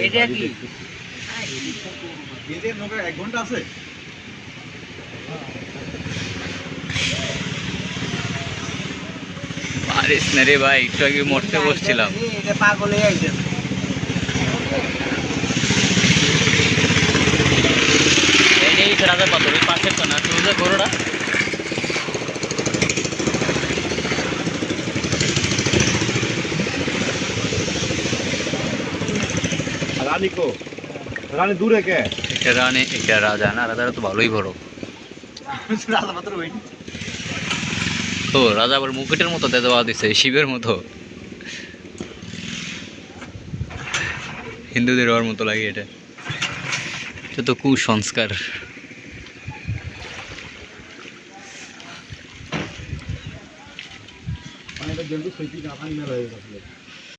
এটা কি এক ঘন্টা আছে পারিস না রে ভাই, একটু আগে মরতে বসছিলাম। এটা পাগল হয়ে আইছে এই রাজা পাথর ওই পাশের তো না, তুই যে গরুটা রানী কো রানী দূরে কে একটা রানী একটা রাজা, না রাজারা তো ভালোই বড়। রাজা মাত্র ওই ও রাজা আবার মুকুটের মতো দেওয়া দিছে, শিবের মতো, হিন্দুদের হওয়ার মতো লাগে এটা। এটা তো কুসংস্কার। মানে এটা জলদি সইতি না পানি মেলা হয়ে গেছে